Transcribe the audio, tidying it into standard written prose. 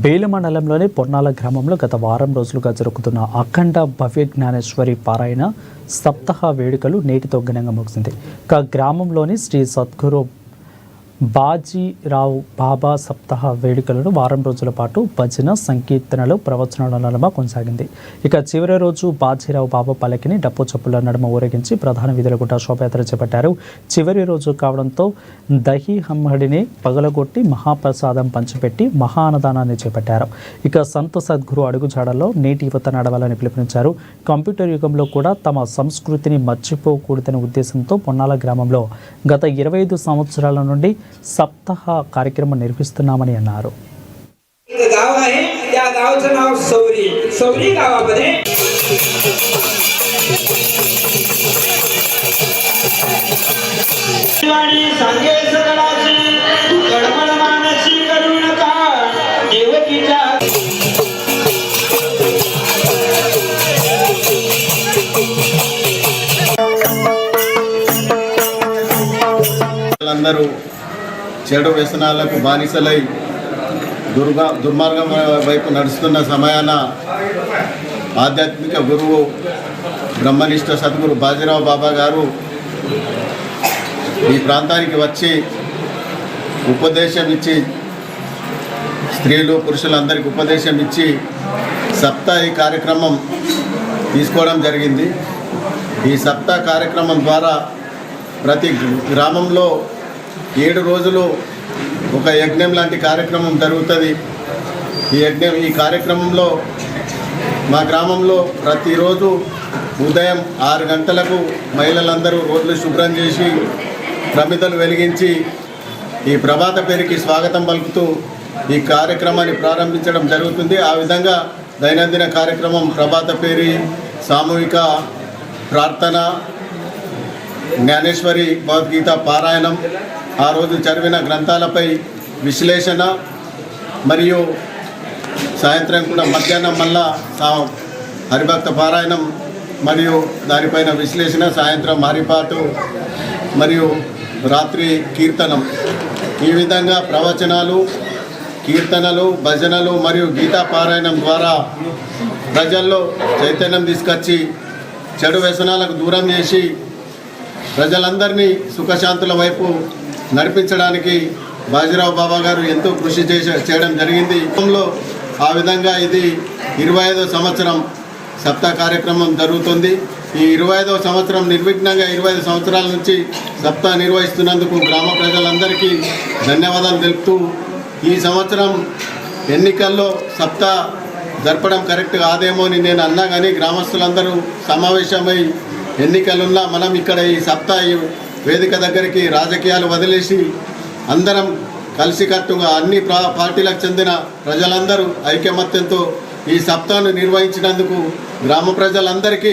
బేలు మండలంలోని పొన్నాల గ్రామంలో గత వారం రోజులుగా జరుగుతున్న అఖండ భవ్య జ్ఞానేశ్వరి పారాయణ సప్తాహ వేడుకలు నేటితో ఘనంగా ముగిసింది. గ్రామంలోని శ్రీ సద్గురు బాజీరావు బాబా సప్తాహ వేడుకలను వారం రోజుల పాటు భజన, సంకీర్తనలు, ప్రవచనాల నడుమ కొనసాగింది. చివరి రోజు బాజీరావు బాబా పల్లకిని డప్పు చప్పుల నడుమ ఊరేగించి ప్రధాన వీధుల గుండా శోభయాత్ర చేపట్టారు. చివరి రోజు కావడంతో దహి హమ్మడిని పగలగొట్టి మహాప్రసాదం పంచిపెట్టి మహా అన్నదానాన్ని చేపట్టారు. సంత సద్గురు అడుగుజాడల్లో నేటి యువత నడవాలని పిలుపునిచ్చారు. కంప్యూటర్ యుగంలో కూడా తమ సంస్కృతిని మర్చిపోకూడదనే ఉద్దేశంతో పొన్నాల గ్రామంలో గత 25 సంవత్సరాల నుండి सप्ताह कार्यक्रम निर्वहिస్తున్నామని అన్నారు. गाव आहे त्या गावचं नाव सौरी. सौरी गावामध्ये दिवाळी सांगे सगळाची गडबड मानसी करू नका देवकीच्या అందరూ చెడు వ్యసనాలకు బానిసలై దుర్మార్గం వైపు నడుస్తున్న సమయాన ఆధ్యాత్మిక గురువు బ్రహ్మనిష్ట సద్గురు బాజీరావు బాబా గారు ఈ ప్రాంతానికి వచ్చి ఉపదేశం ఇచ్చి స్త్రీలు పురుషులందరికీ ఉపదేశం ఇచ్చి సప్తాహి కార్యక్రమం తీసుకోవడం జరిగింది. ఈ సప్తాహ కార్యక్రమం ద్వారా ప్రతి గ్రామంలో 7 రోజులు ఒక యజ్ఞం లాంటి కార్యక్రమం జరుగుతుంది. ఈ కార్యక్రమంలో మా గ్రామంలో ప్రతిరోజు ఉదయం 6 గంటలకు మహిళలందరూ రోడ్లు శుభ్రం చేసి ప్రమిదలు వెలిగించి ఈ ప్రభాత పేరుకి స్వాగతం పలుకుతూ ఈ కార్యక్రమాన్ని ప్రారంభించడం జరుగుతుంది. ఆ విధంగా దైనందిన కార్యక్రమం ప్రభాత పేరి, సామూహిక ప్రార్థన, జ్ఞానేశ్వరి భగవద్గీత పారాయణం, ఆ రోజు చదివిన గ్రంథాలపై విశ్లేషణ మరియు సాయంత్రం కూడా మధ్యాహ్నం మళ్ళా హరిభక్త పారాయణం మరియు దానిపైన విశ్లేషణ, సాయంత్రం హరిపాటు మరియు రాత్రి కీర్తనం. ఈ విధంగా ప్రవచనాలు, కీర్తనలు, భజనలు మరియు గీతా పారాయణం ద్వారా ప్రజల్లో చైతన్యం తీసుకొచ్చి చెడు వ్యసనాలకు దూరం చేసి ప్రజలందరినీ సుఖశాంతుల వైపు నడిపించడానికి బాజీరావు బాబా గారు ఎంతో కృషి చేయడం జరిగింది. ఆ విధంగా ఇది 25వ సంవత్సరం సప్తాహ కార్యక్రమం జరుగుతుంది. ఈ 25వ సంవత్సరం నిర్విఘ్నంగా 25 సంవత్సరాల నుంచి సప్తాహ నిర్వహిస్తున్నందుకు గ్రామ ప్రజలందరికీ ధన్యవాదాలు తెలుపుతూ, ఈ సంవత్సరం ఎన్నికల్లో సప్తాహ జరపడం కరెక్ట్ కాదేమో అని నేను అన్నా కానీ గ్రామస్తులందరూ సమావేశమై ఎన్నికలున్నా మనం ఇక్కడ ఈ సప్తాహ వేదిక దగ్గరికి రాజకీయాలు వదిలేసి అందరం కలిసికట్టుగా అన్ని పార్టీలకు చెందిన ప్రజలందరూ ఐకమత్యంతో ఈ సప్తాహను నిర్వహించినందుకు గ్రామ ప్రజలందరికీ